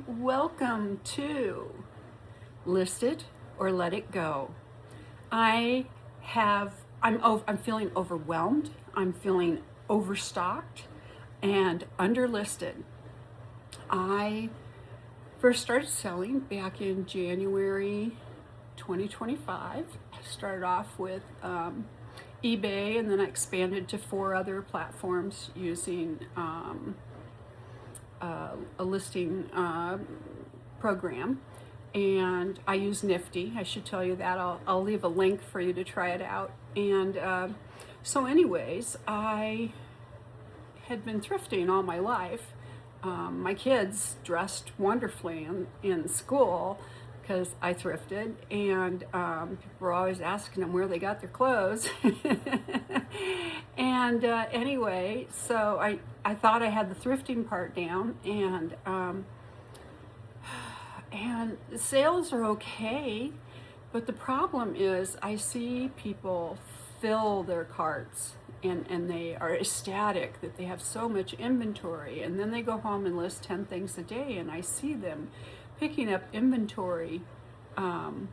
everyone. Welcome to Listed or Let It Go. I'm feeling overwhelmed. I'm feeling overstocked and underlisted. I first started selling back in January 2025. I started off with eBay, and then I expanded to 4 other platforms using a listing program, and I use Nifty. I should tell you that. I'll leave a link for you to try it out. And so anyways, I had been thrifting all my life. My kids dressed wonderfully in school because I thrifted, and people were always asking them where they got their clothes. And anyway, so I thought I had the thrifting part down, and sales are okay, but the problem is I see people fill their carts and they are ecstatic that they have so much inventory, and then they go home and list 10 things a day, and I see them picking up inventory sometimes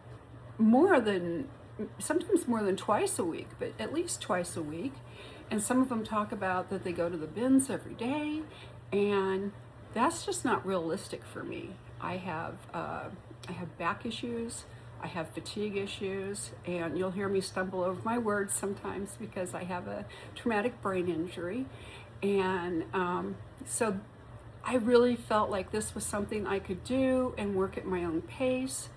more than twice a week, but at least twice a week. And some of them talk about that they go to the bins every day, and that's just not realistic for me. I have back issues, I have fatigue issues, and you'll hear me stumble over my words sometimes because I have a traumatic brain injury. And so I really felt like this was something I could do and work at my own pace.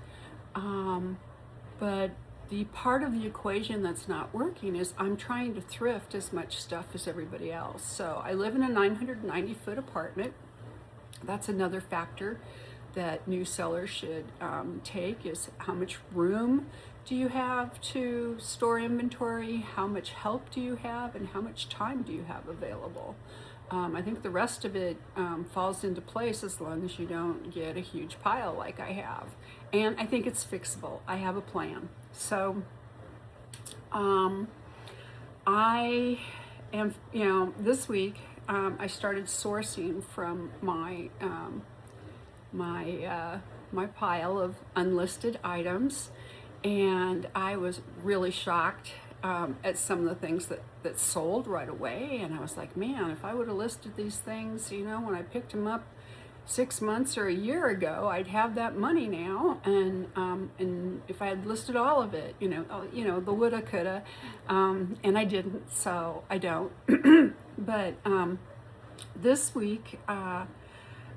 But the part of the equation that's not working is I'm trying to thrift as much stuff as everybody else. So I live in a 990-foot apartment. That's another factor that new sellers should take, is how much room do you have to store inventory, how much help do you have, and how much time do you have available. I think the rest of it falls into place as long as you don't get a huge pile like I have. And I think it's fixable. I have a plan. So I am, this week I started sourcing from my my pile of unlisted items, and I was really shocked at some of the things that sold right away. And I was like, man, if I would have listed these things, when I picked them up 6 months or a year ago, I'd have that money now. And if I had listed all of it, the woulda, coulda, and I didn't, so I don't. But this week, I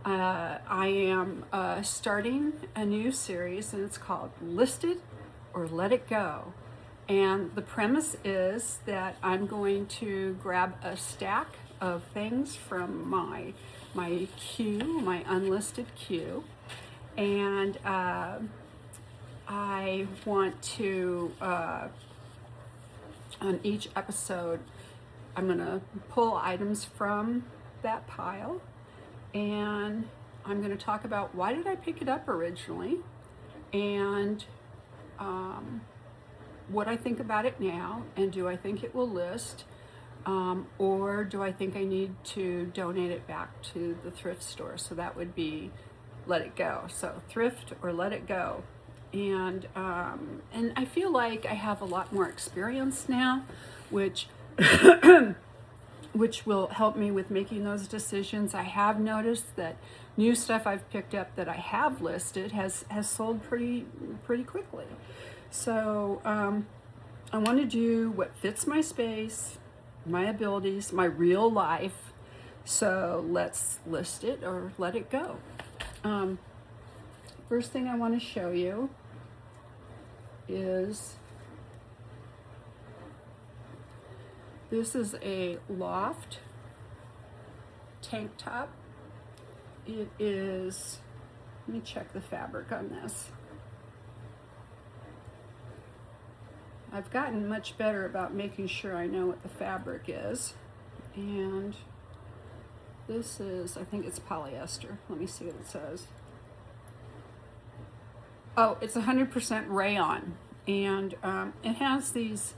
am starting a new series, and it's called Listed or Let It Go. And the premise is that I'm going to grab a stack of things from my queue, my unlisted queue, and I want to, on each episode, I'm going to pull items from that pile, and I'm going to talk about why did I pick it up originally, and what I think about it now, and do I think it will list, or do I think I need to donate it back to the thrift store? So that would be let it go. So thrift or let it go. And I feel like I have a lot more experience now, which will help me with making those decisions. I have noticed that new stuff I've picked up that I have listed has sold pretty quickly. So I want to do what fits my space, my abilities, my real life. So let's list it or let it go. First thing I want to show you is this is a loft tank top. It is, let me check the fabric on this. I've gotten much better about making sure I know what the fabric is. And this is, I think it's polyester. Let me see what it says. Oh, it's 100% rayon. And it has these,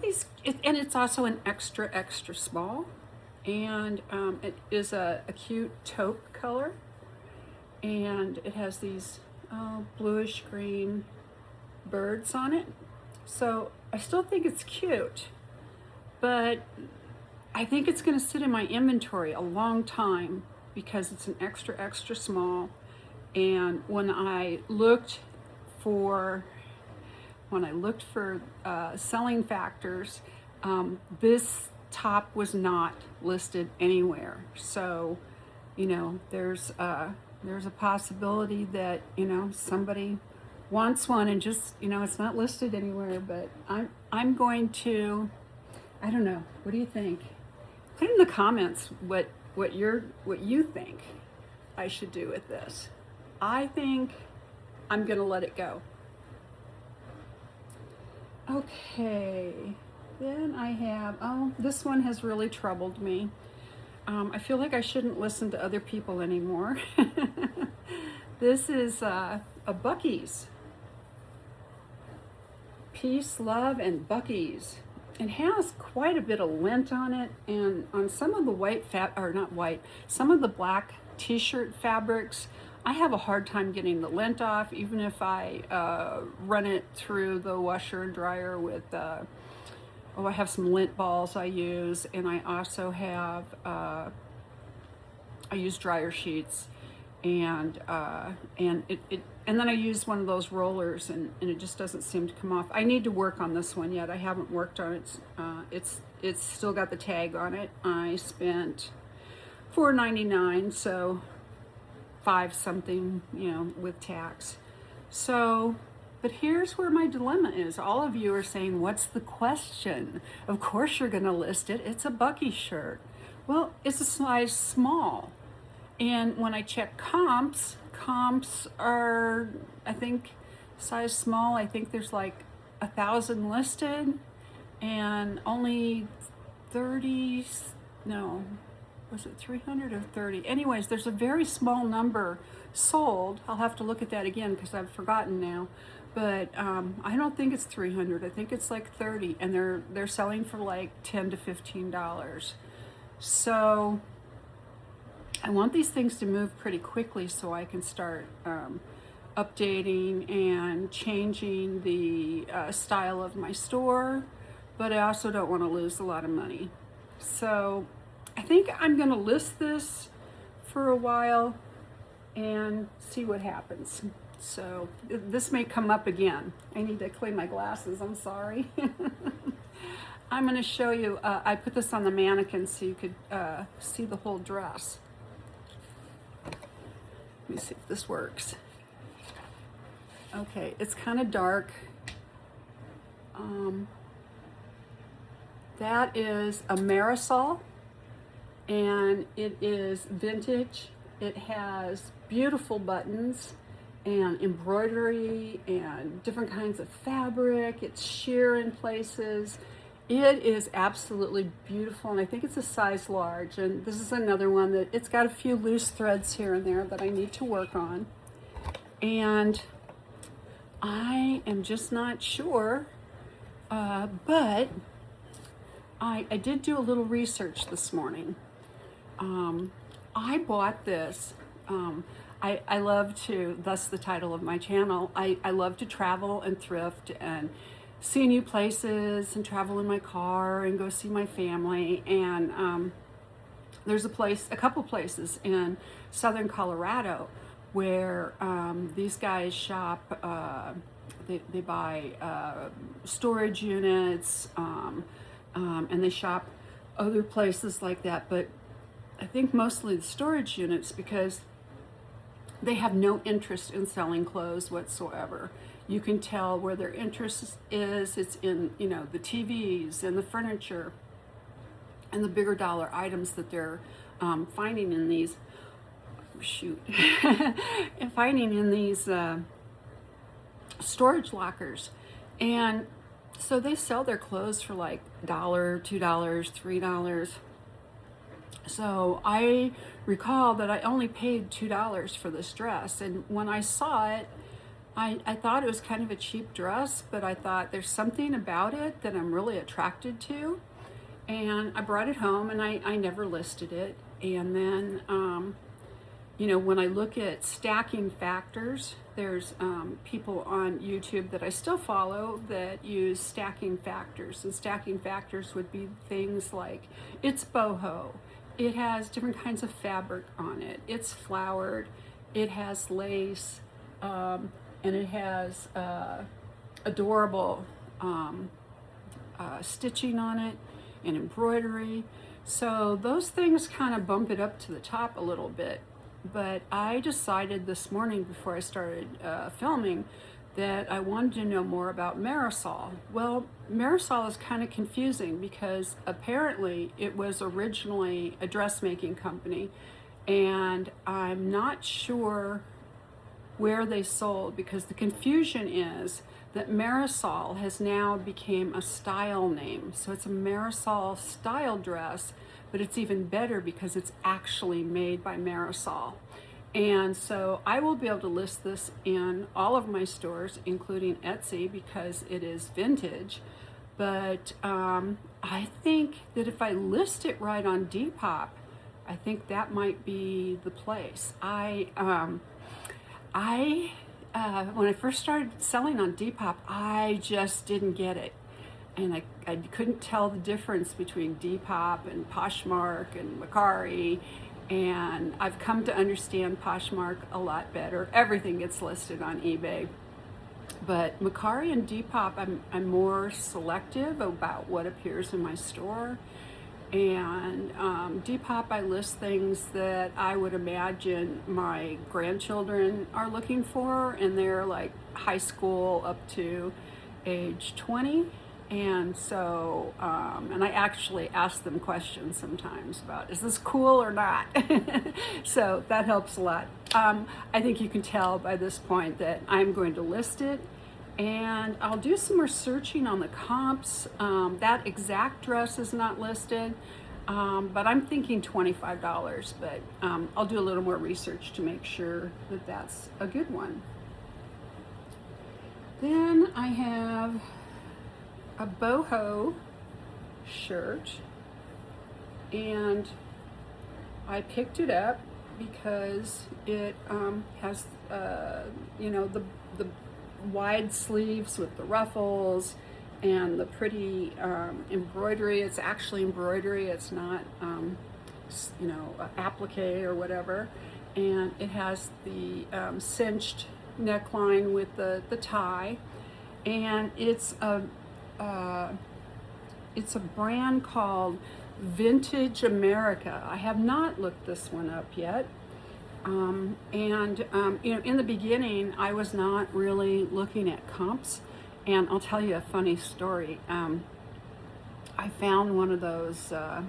and it's also an extra small. And it is a cute taupe color. and it has these bluish green birds on it. So I still think it's cute, but I think it's going to sit in my inventory a long time because it's an extra small. And when I looked for selling factors, this top was not listed anywhere. So, you know, there's a possibility that, you know, somebody wants one and just, you know, it's not listed anywhere. But I'm going to, I don't know. What do you think? Put in the comments what you think I should do with this. I think I'm gonna let it go. Okay, then I have, this one has really troubled me. I feel like I shouldn't listen to other people anymore. This is a Buc-ee's. Peace, love, and Buc-ee's. It has quite a bit of lint on it, and on some of the some of the black t-shirt fabrics, I have a hard time getting the lint off, even if I run it through the washer and dryer with, I have some lint balls I use, and I also have, I use dryer sheets, and then I use one of those rollers, and it just doesn't seem to come off. I need to work on this one yet. I haven't worked on it. It's still got the tag on it. I spent $4.99, so $5 something, you know, with tax. So, but here's where my dilemma is. All of you are saying, what's the question? Of course you're gonna list it. It's a Buc-ee's shirt. Well, it's a size small. And when I check comps are, I think, size small. I think there's like 1,000 listed and only 30, no, was it 300 or 30? Anyways, there's a very small number sold. I'll have to look at that again because I've forgotten now. But I don't think it's 300. I think it's like 30, and they're selling for like $10 to $15. So I want these things to move pretty quickly so I can start updating and changing the style of my store, but I also don't want to lose a lot of money. So I think I'm going to list this for a while and see what happens. So this may come up again. I need to clean my glasses, I'm sorry. I'm going to show you, I put this on the mannequin so you could see the whole dress. Let me see if this works. Okay, it's kind of dark. That is a Marisol, and it is vintage. It has beautiful buttons and embroidery and different kinds of fabric. It's sheer in places. It is absolutely beautiful, and I think it's a size large. And this is another one that it's got a few loose threads here and there that I need to work on. And I am just not sure, but I did do a little research this morning. I bought this. I love to, thus the title of my channel, I love to travel and thrift and see new places and travel in my car and go see my family. And there's a couple places in southern Colorado where these guys shop, they buy storage units, and they shop other places like that. But I think mostly the storage units, because they have no interest in selling clothes whatsoever. You can tell where their interest is. It's in, you know, the TVs and the furniture and the bigger dollar items that they're finding in these, and finding in these storage lockers. And so they sell their clothes for like $1, $2, $3. So I recall that I only paid $2 for this dress. And when I saw it, I thought it was kind of a cheap dress, but I thought there's something about it that I'm really attracted to. And I brought it home, and I never listed it. And then you know, when I look at stacking factors, there's people on YouTube that I still follow that use stacking factors. And stacking factors would be things like it's boho, it has different kinds of fabric on it, it's flowered, it has lace, and it has adorable stitching on it and embroidery. So those things kind of bump it up to the top a little bit. But I decided this morning before I started filming that I wanted to know more about Marisol. Well, Marisol is kind of confusing because apparently it was originally a dressmaking company, and I'm not sure where they sold, because the confusion is that Marisol has now become a style name. So it's a Marisol style dress, but it's even better because it's actually made by Marisol. And so I will be able to list this in all of my stores, including Etsy, because it is vintage. But I think that if I list it right on Depop, I think that might be the place. When I first started selling on Depop, I just didn't get it. And I couldn't tell the difference between Depop and Poshmark and Mercari. And I've come to understand Poshmark a lot better. Everything gets listed on eBay. But Mercari and Depop, I'm more selective about what appears in my store. And Depop, I list things that I would imagine my grandchildren are looking for, and they're like high school up to age 20. And so, and I actually ask them questions sometimes about, is this cool or not? So that helps a lot. I think you can tell by this point that I'm going to list it, and I'll do some more searching on the comps. That exact dress is not listed, but I'm thinking $25, but I'll do a little more research to make sure that that's a good one. Then I have a boho shirt, and I picked it up because it has you know, the wide sleeves with the ruffles and the pretty embroidery. It's actually embroidery, it's not you know, applique or whatever. And it has the cinched neckline with the tie, and it's a brand called Vintage America. I have not looked this one up yet. You know, in the beginning, I was not really looking at comps. And I'll tell you a funny story. I found one of those, I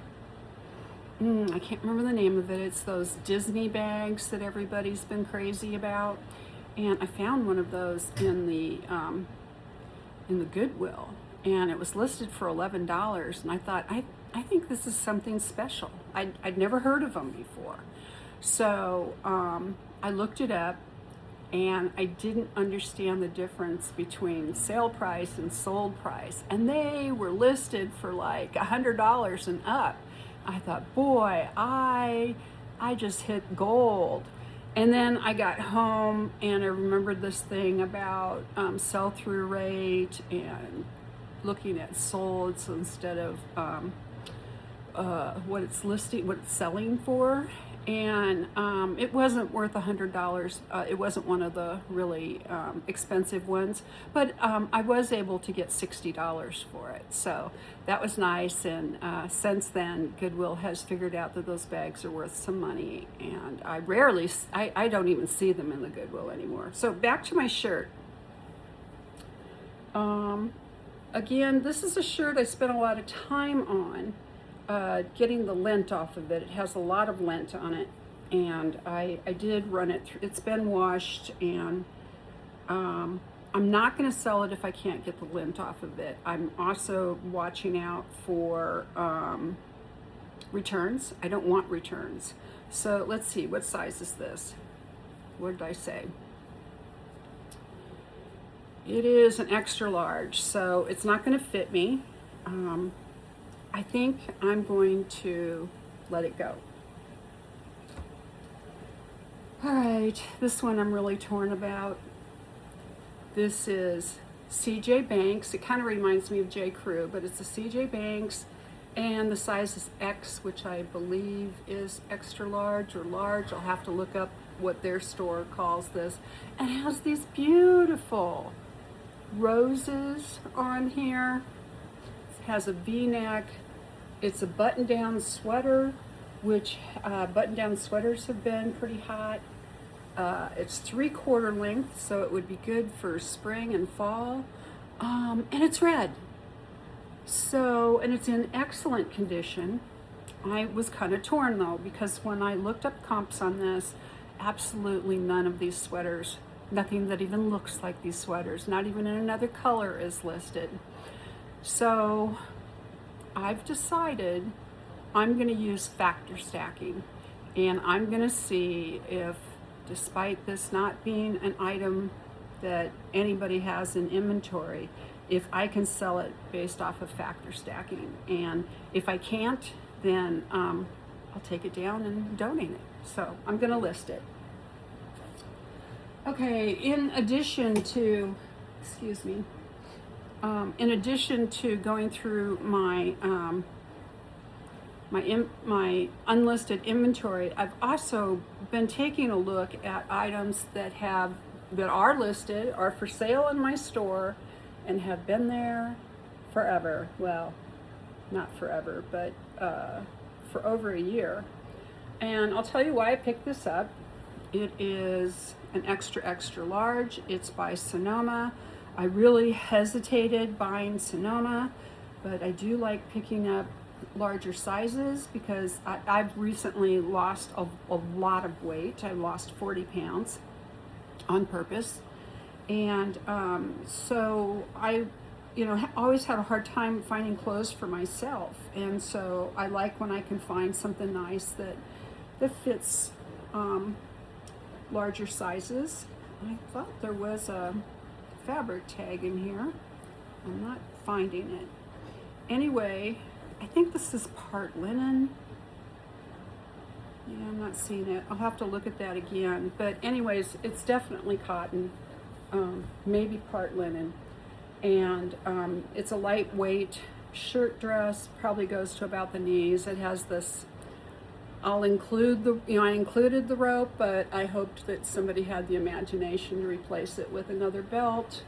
can't remember the name of it. It's those Disney bags that everybody's been crazy about. And I found one of those in the Goodwill. And it was listed for $11, and I thought, I think this is something special. I'd never heard of them before. So I looked it up, and I didn't understand the difference between sale price and sold price. And they were listed for like $100 and up. I thought, boy, I just hit gold. And then I got home, and I remembered this thing about sell-through rate and looking at solds instead of what it's listing, what it's selling for. And it wasn't worth $100. It wasn't one of the really expensive ones, but I was able to get $60 for it. So that was nice. And since then, Goodwill has figured out that those bags are worth some money. And I don't even see them in the Goodwill anymore. So back to my shirt. Again, this is a shirt I spent a lot of time on. Getting the lint off of it. It has a lot of lint on it, and I did run it through. It's been washed, and I'm not going to sell it if I can't get the lint off of it. I'm also watching out for returns. I don't want returns. So let's see, what size is this? What did I say? It is an extra large, so it's not going to fit me. I think I'm going to let it go. All right, this one I'm really torn about. This is CJ Banks. It kind of reminds me of J. Crew, but it's a CJ Banks, and the size is X, which I believe is extra large or large. I'll have to look up what their store calls this. And it has these beautiful roses on here. It has a V-neck. It's a button-down sweater, which button-down sweaters have been pretty hot. It's 3/4 length, so it would be good for spring and fall. And it's red. So, and it's in excellent condition. I was kind of torn though, because when I looked up comps on this, absolutely none of these sweaters, nothing that even looks like these sweaters, not even in another color is listed. So I've decided I'm going to use factor stacking, and I'm going to see if, despite this not being an item that anybody has in inventory, if I can sell it based off of factor stacking. And if I can't, then I'll take it down and donate it. So I'm going to list it. Okay, in addition to, in addition to going through my my unlisted inventory, I've also been taking a look at items that are listed, are for sale in my store, and have been there forever. Well, not forever, but for over a year. And I'll tell you why I picked this up. It is an extra large. It's by Sonoma. I really hesitated buying Sonoma, but I do like picking up larger sizes because I've recently lost a lot of weight. I lost 40 pounds on purpose. And so I, always had a hard time finding clothes for myself. And so I like when I can find something nice that fits larger sizes. I thought there was a fabric tag in here. I'm not finding it. Anyway, I think this is part linen. Yeah, I'm not seeing it. I'll have to look at that again. But anyways, it's definitely cotton, maybe part linen. And it's a lightweight shirt dress, probably goes to about the knees. It has this, I'll include the, I included the rope, but I hoped that somebody had the imagination to replace it with another belt.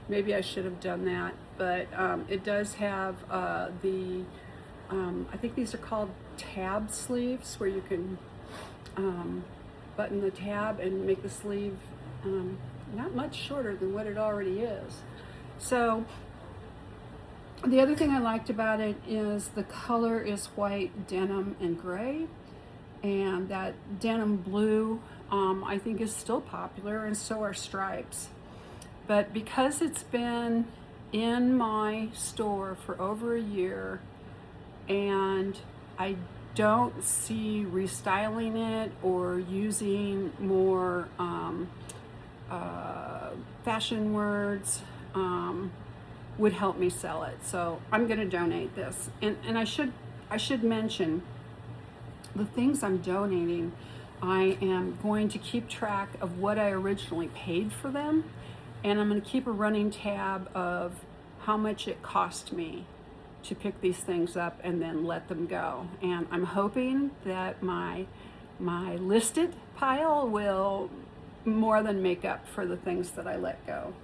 Maybe I should have done that, but it does have I think these are called tab sleeves, where you can button the tab and make the sleeve not much shorter than what it already is. So the other thing I liked about it is the color is white, denim, and gray. And that denim blue, I think, is still popular, and so are stripes. But because it's been in my store for over a year, and I don't see restyling it or using more fashion words, would help me sell it. So I'm going to donate this. And I should mention, the things I'm donating, I am going to keep track of what I originally paid for them, and I'm going to keep a running tab of how much it cost me to pick these things up and then let them go. And I'm hoping that my listed pile will more than make up for the things that I let go.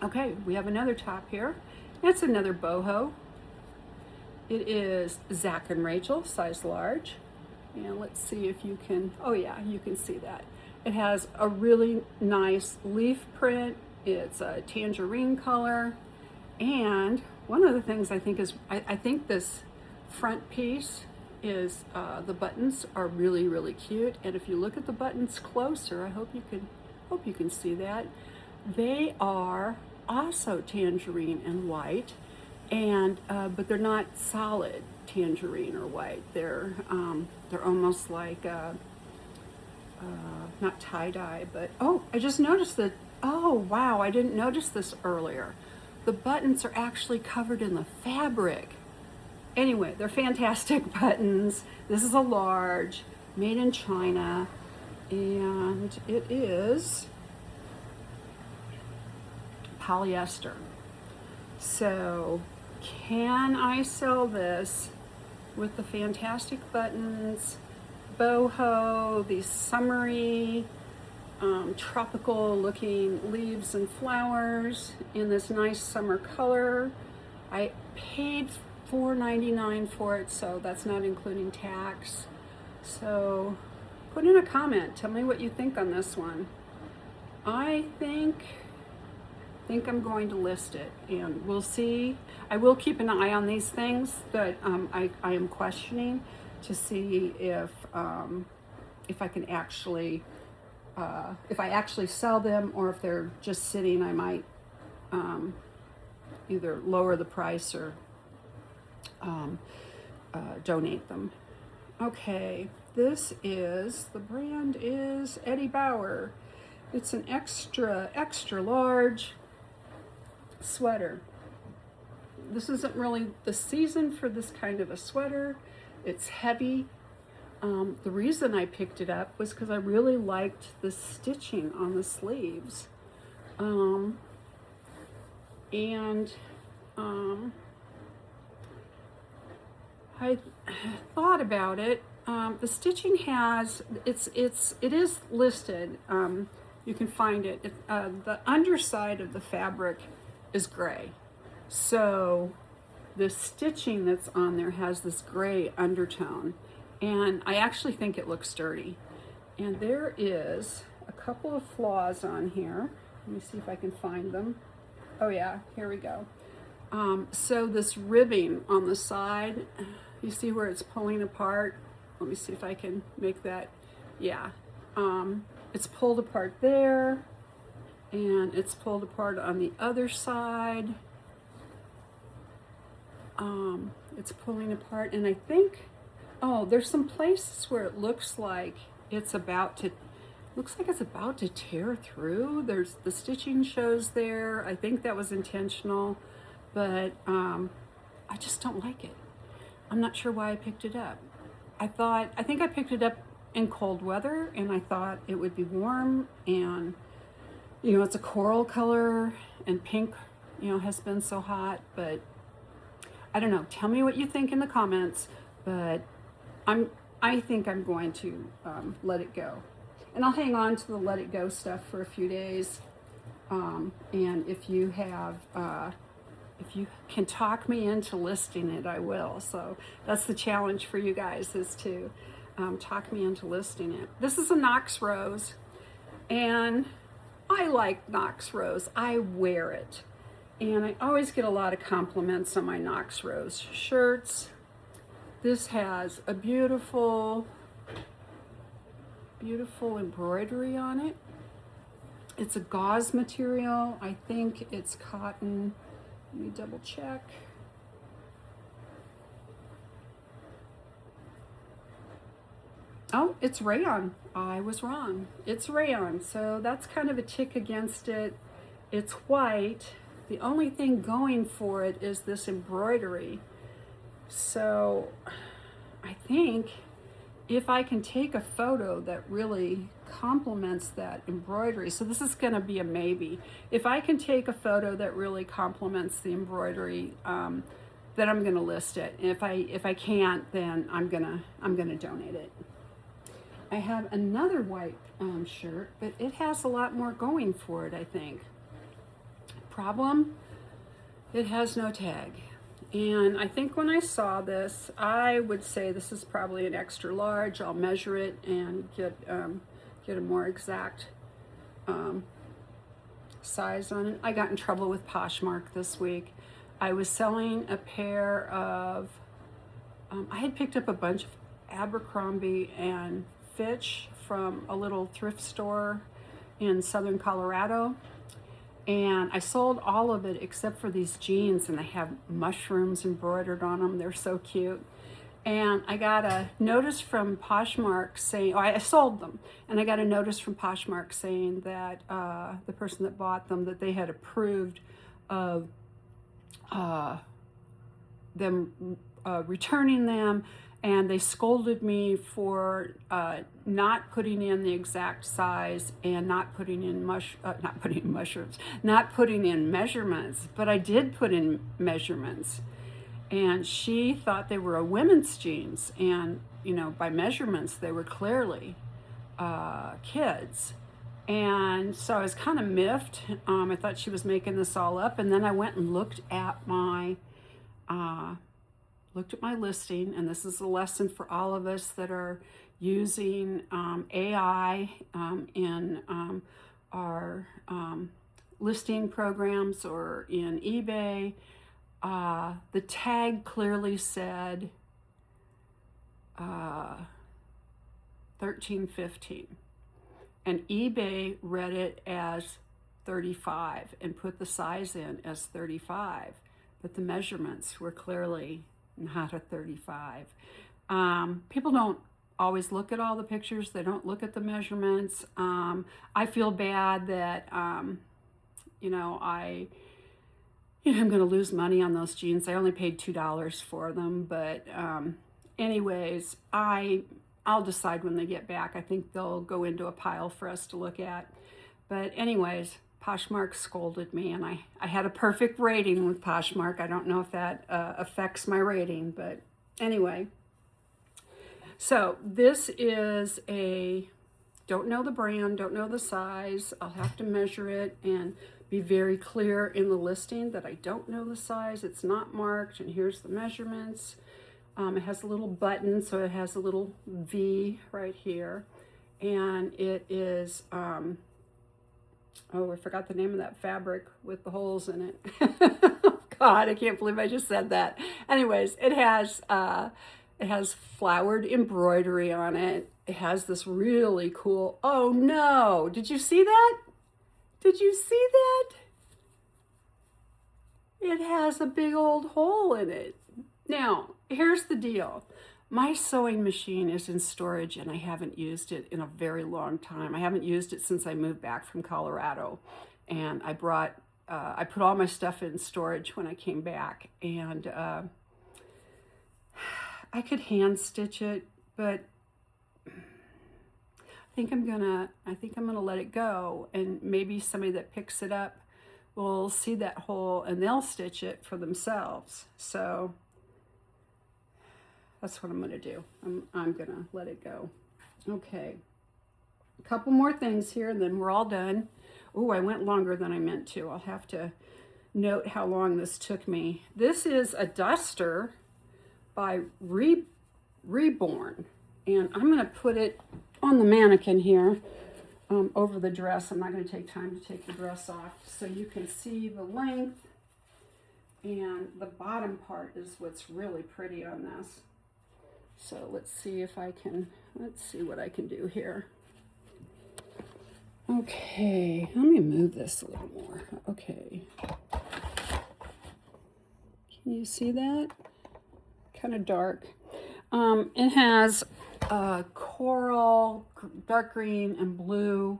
Okay, we have another top here. It's another boho. It is Zach and Rachel, size large. And let's see if you can, oh yeah, you can see that. It has a really nice leaf print. It's a tangerine color. And one of the things I think is, I think this front piece is, the buttons are really, really cute. And if you look at the buttons closer, I hope you can see that. They are also tangerine and white. And but they're not solid tangerine or white. They're almost like not tie-dye, but oh, I just noticed that. Oh wow, I didn't notice this earlier. The buttons are actually covered in the fabric. Anyway, they're fantastic buttons. This is a large, made in China, and it is polyester. So can I sell this with the fantastic buttons, boho, these summery, tropical looking leaves and flowers in this nice summer color? I paid $4.99 for it, so that's not including tax. So put in a comment, tell me what you think on this one. I think I'm going to list it, and we'll see. I will keep an eye on these things that I am questioning to see if I can actually if I actually sell them, or if they're just sitting. I might either lower the price or donate them. Okay, this is, the brand is Eddie Bauer. It's an extra large sweater. This isn't really the season for this kind of a sweater. It's heavy. The reason I picked it up was because I really liked the stitching on the sleeves. I thought about it. The stitching has, it is listed. You can find it. The underside of the fabric is gray. So the stitching that's on there has this gray undertone. And I actually think it looks sturdy. And there is a couple of flaws on here. Let me see if I can find them. Oh yeah, here we go. So this ribbing on the side, you see where it's pulling apart? Let me see if I can make that, yeah. It's pulled apart there, and it's pulled apart on the other side. It's pulling apart, and I think, oh, there's some places where it looks like it's about to tear through. There's, the stitching shows there. I think that was intentional, but I just don't like it. I'm not sure why I picked it up. I think I picked it up in cold weather, and I thought it would be warm, and you know, it's a coral color, and pink, you know, has been so hot, but I don't know. Tell me what you think in the comments, but I think I'm going to let it go. And I'll hang on to the let it go stuff for a few days. And if you have, if you can talk me into listing it, I will. So that's the challenge for you guys, is to talk me into listing it. This is a Knox Rose, and I like Knox Rose. I wear it. And I always get a lot of compliments on my Knox Rose shirts. This has a beautiful embroidery on it. It's a gauze material. I think it's cotton. Let me double check. Oh, it's rayon. I was wrong. It's rayon, so that's kind of a tick against it. It's white. The only thing going for it is this embroidery. So I think if I can take a photo that really complements that embroidery, so this is going to be a maybe. If I can take a photo that really complements the embroidery, then I'm going to list it. And if I can't, then I'm gonna donate it. I have another white shirt, but it has a lot more going for it, I think. Problem, it has no tag. And I think when I saw this, I would say this is probably an extra large. I'll measure it and get a more exact size on it. I got in trouble with Poshmark this week. I was selling a pair of, I had picked up a bunch of Abercrombie and Fitch from a little thrift store in southern Colorado. And I sold all of it except for these jeans, and they have mushrooms embroidered on them. They're so cute. And I got a notice from Poshmark saying, I sold them, and I got a notice from Poshmark saying that the person that bought them, that they had approved of them returning them, and they scolded me for not putting in the exact size and not putting in not putting in measurements. But I did put in measurements, and she thought they were a women's jeans, and you know, by measurements they were clearly kids. And so I was kind of miffed. I thought she was making this all up, and then I went and looked at my listing, and this is a lesson for all of us that are using AI in our listing programs or in eBay. The tag clearly said 1315, and eBay read it as 35 and put the size in as 35, but the measurements were clearly not a 35. People don't always look at all the pictures. They don't look at the measurements. I feel bad that I'm going to lose money on those jeans. I only paid $2 for them, but anyways, I'll decide when they get back. I think they'll go into a pile for us to look at. But anyways, Poshmark scolded me, and I had a perfect rating with Poshmark. I don't know if that affects my rating, but anyway. So this is don't know the brand, don't know the size. I'll have to measure it and be very clear in the listing that I don't know the size. It's not marked, and here's the measurements. It has a little button, so it has a little V right here, and it is I forgot the name of that fabric with the holes in it. God, I can't believe I just said that. Anyways, it has flowered embroidery on it. It has this really cool, oh no, did you see that? Did you see that? It has a big old hole in it. Now, here's the deal. My sewing machine is in storage, and I haven't used it in a very long time. I haven't used it since I moved back from Colorado, and I put all my stuff in storage when I came back, and I could hand stitch it, but I think I'm gonna let it go, and maybe somebody that picks it up will see that hole and they'll stitch it for themselves. So that's what I'm going to do. I'm going to let it go. Okay. A couple more things here, and then we're all done. Oh, I went longer than I meant to. I'll have to note how long this took me. This is a duster by Reborn, and I'm going to put it on the mannequin here over the dress. I'm not going to take time to take the dress off so you can see the length, and the bottom part is what's really pretty on this. So let's see what I can do here. Okay, let me move this a little more. Okay. Can you see that? Kind of dark. It has coral, dark green, and blue.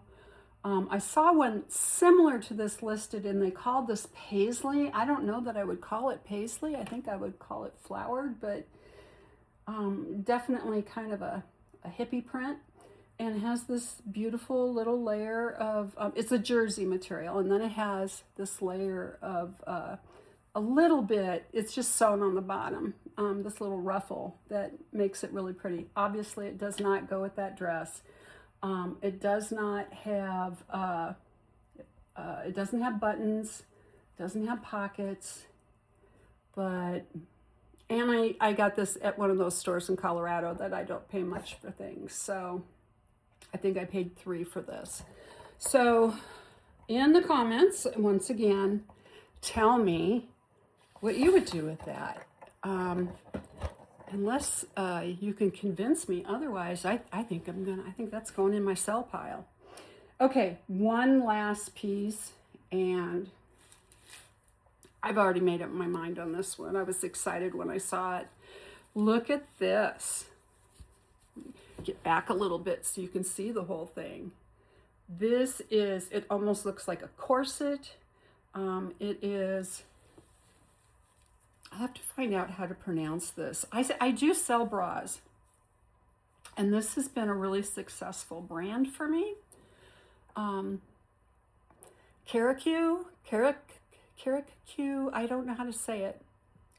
I saw one similar to this listed, and they called this paisley. I don't know that I would call it paisley. I think I would call it flowered, but definitely kind of a hippie print, and it has this beautiful little layer of it's a jersey material, and then it has this layer of a little bit, it's just sewn on the bottom, this little ruffle that makes it really pretty. Obviously it does not go with that dress. It does not have it doesn't have buttons, doesn't have pockets, but and I got this at one of those stores in Colorado that I don't pay much for things. So I think I paid $3 for this. So in the comments, once again, tell me what you would do with that. Unless you can convince me otherwise, I think that's going in my sell pile. Okay, one last piece, and I've already made up my mind on this one. I was excited when I saw it. Look at this. Get back a little bit so you can see the whole thing. It almost looks like a corset. It is I have to find out how to pronounce this. I do sell bras, and this has been a really successful brand for me. Caracu, I don't know how to say it.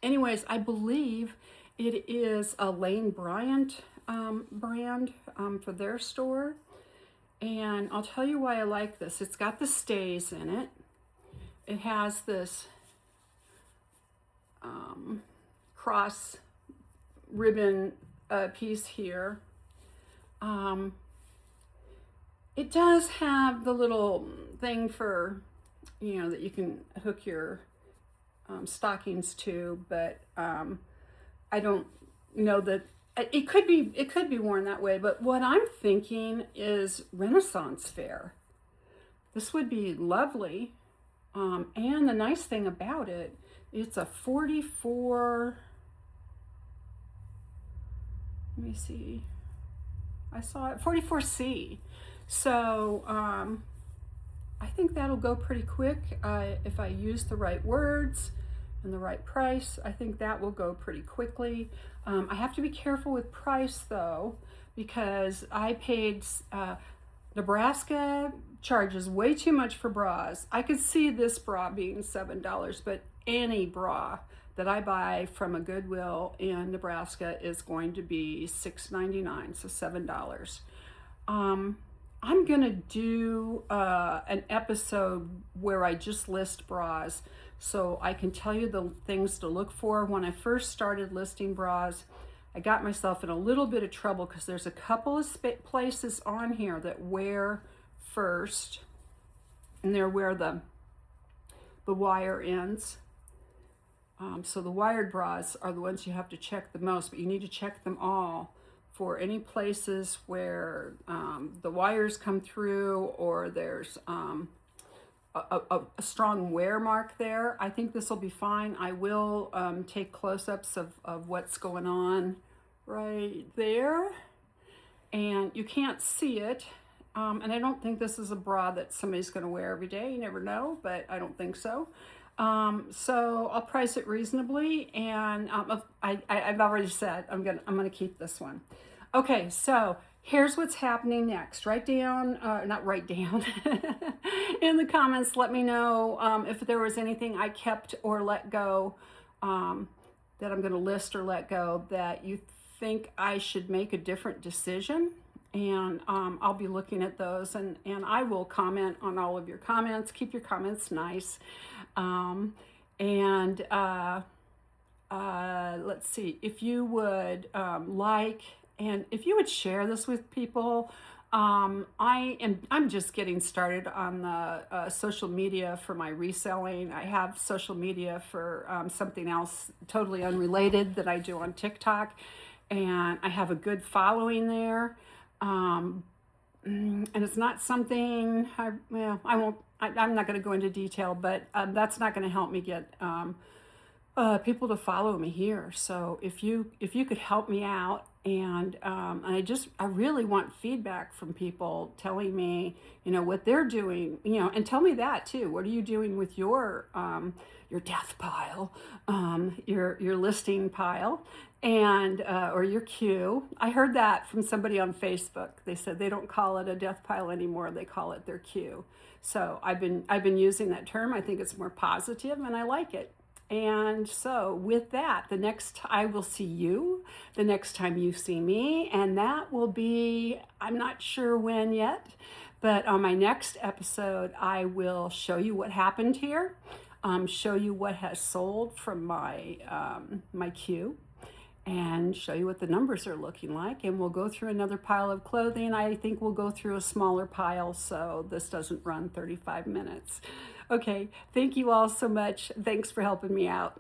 Anyways, I believe it is a Lane Bryant brand for their store. And I'll tell you why I like this. It's got the stays in it. It has this cross ribbon piece here. It does have the little thing for, that you can hook your stockings to, but I don't know that it could be worn that way. But what I'm thinking is Renaissance fair. This would be lovely. And the nice thing about it, it's a 44, let me see, I saw it, 44C. So I think that'll go pretty quick. If I use the right words and the right price, I think that will go pretty quickly. I have to be careful with price though, because I paid, Nebraska charges way too much for bras. I could see this bra being $7, but any bra that I buy from a Goodwill in Nebraska is going to be $6.99, so $7. I'm gonna do an episode where I just list bras, so I can tell you the things to look for. When I first started listing bras, I got myself in a little bit of trouble because there's a couple of places on here that wear first, and they're where the wire ends. So the wired bras are the ones you have to check the most, but you need to check them all for any places where the wires come through or there's a strong wear mark there. I think this will be fine. I will take close-ups of what's going on right there, and you can't see it. And I don't think this is a bra that somebody's going to wear every day. You never know, but I don't think so. So I'll price it reasonably, and I've already said I'm gonna keep this one. Okay, so here's what's happening next. Write down, not write down, in the comments, let me know if there was anything I kept or let go, that I'm gonna list or let go that you think I should make a different decision. And I'll be looking at those, and I will comment on all of your comments. Keep your comments nice. Let's see, if you would like, and if you would share this with people. I'm just getting started on the social media for my reselling. I have social media for something else totally unrelated that I do on TikTok, and I have a good following there. And it's not something I'm not going to go into detail, but that's not going to help me get people to follow me here. So if you could help me out, and I really want feedback from people telling me, what they're doing, and tell me that too. What are you doing with your death pile, your listing pile, and or your queue? I heard that from somebody on Facebook. They said they don't call it a death pile anymore; they call it their queue. So I've been using that term. I think it's more positive, and I like it. And so with that, I will see you the next time you see me, and that will be, I'm not sure when yet, but on my next episode, I will show you what happened here, show you what has sold from my my queue, and show you what the numbers are looking like. And we'll go through another pile of clothing. I think we'll go through a smaller pile so this doesn't run 35 minutes. Okay, thank you all so much. Thanks for helping me out.